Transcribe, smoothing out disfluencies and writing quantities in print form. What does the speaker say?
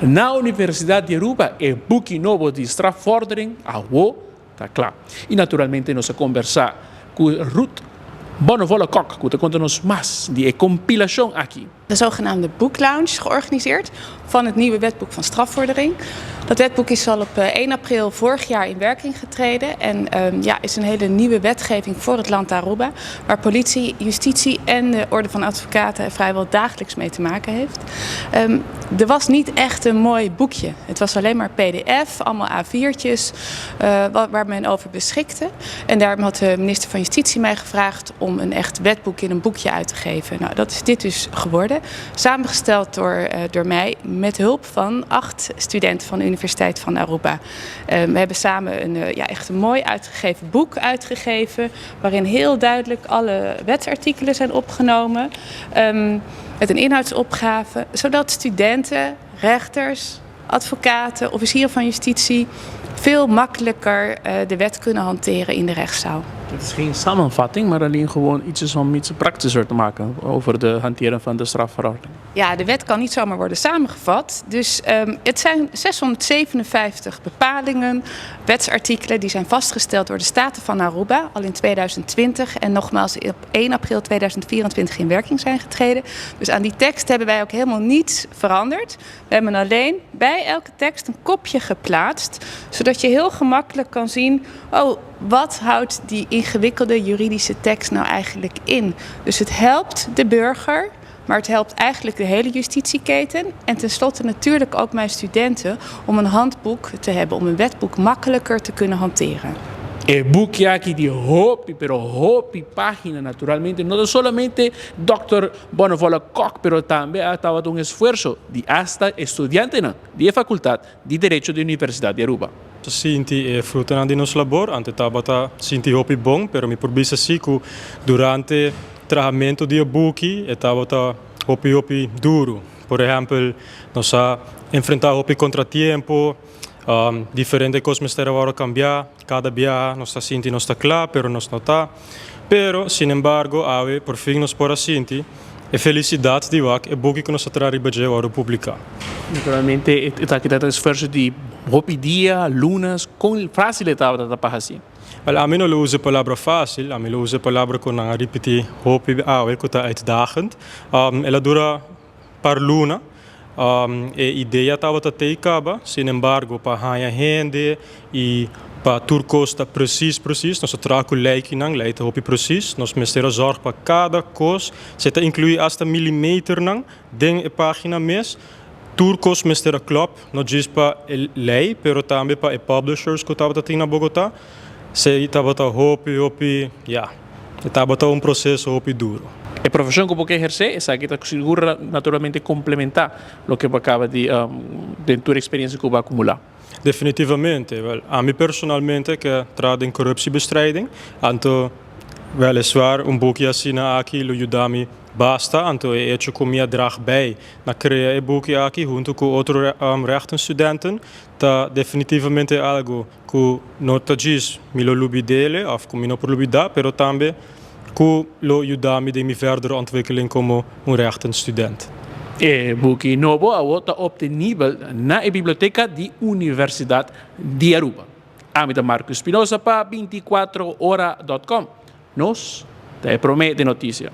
Na Universidade de Aruba, o book novo de strafvordering, está claro. E naturalmente nós conversar com Ruth Bonnevolle Kok, que conta-nos mais de compilação aqui. De zogenaamde boeklounge georganiseerd van het nieuwe wetboek van strafvordering. Dat wetboek is al op 1 april vorig jaar in werking getreden en is een hele nieuwe wetgeving voor het land Aruba, waar politie, justitie en de orde van advocaten vrijwel dagelijks mee te maken heeft. Er was niet echt een mooi boekje. Het was alleen maar pdf, allemaal A4'tjes waar men over beschikte. En daarom had de minister van Justitie mij gevraagd om een echt wetboek in een boekje uit te geven. Nou, dat is dit dus geworden. Samengesteld door mij met hulp van 8 studenten van de Universiteit van Aruba. We hebben samen echt een mooi uitgegeven boek uitgegeven, waarin heel duidelijk alle wetsartikelen zijn opgenomen. Met een inhoudsopgave, zodat studenten, rechters, advocaten, officieren van justitie veel makkelijker de wet kunnen hanteren in de rechtszaal. Het is geen samenvatting, maar alleen gewoon iets om iets praktischer te maken over de hanteren van de strafverordening. Ja, de wet kan niet zomaar worden samengevat. Dus het zijn 657 bepalingen, wetsartikelen die zijn vastgesteld door de Staten van Aruba al in 2020 en nogmaals op 1 april 2024 in werking zijn getreden. Dus aan die tekst hebben wij ook helemaal niets veranderd. We hebben alleen bij elke tekst een kopje geplaatst, zodat je heel gemakkelijk kan zien, wat houdt die ingewikkelde juridische tekst nou eigenlijk in? Dus het helpt de burger, maar het helpt eigenlijk de hele justitieketen. En tenslotte natuurlijk ook mijn studenten om een handboek te hebben, om een wetboek makkelijker te kunnen hanteren. El book aqui de hopi página naturalmente, no solamente Dr. Bonnevolle Kok, pero también ha estado un esfuerzo de hasta estudiantes de facultad de Derecho de Universidade de Aruba. Sinti è frutto di nostro lavoro, ante tabata sinti hopi bom, pero mi probisa siku durante tratamento di buki e tabata hopi duro. Por ejemplo, nos ha enfrentado hopi contratiempo, diferentes cosas me van a cambiar, cada día nos está sinti no está claro, pero nos no está. Pero, sin embargo, ave por fin nos podrá sinti e felicidade de wak e boek que nos atrás ribeje para publicar. Naturalmente, está aqui o esforço de hopi dia, lunas, com facilidade da assim. Well, a mim não uso a palavra fácil, a mim uso a palavra com a repetir hopi que está uitdagend. Ela dura par luna. E ideia estava até acaba, sin embargo, para ganhar rende e para turcosta precies, nós trago leiki nang, leite hopi precies, nós mestera zorg para cada coisa, se te inclui hasta milímetro nang, ding e página mes, turcos mestera club, não diz para lei, pero também para publishers que estava até na Bogotá, se estava hopi, estava processo hopi duro. A profissão que você exerce é que segura naturalmente complementar o que acaba de tua experiência que vai acumular. Definitivamente. Wel, a mim personalmente que trabalho em corruptiebestrijding, então weliswaar boekje assim aqui lo ajuda-me basta, então é hecho com minha drag bij na criar boekje aqui junto com outros rechtenstudenten, tá definitivamente algo que não te diz me lo lubi dele, of que me não por lubi dar, pero também que lo ajuda-me de minha verdere ontwikkeling como rechtenstudent. O boek novo está obtenível na biblioteca de Universidade de Aruba. Amita Marcos Espinosa para 24hora.com. Nos te promete notícia.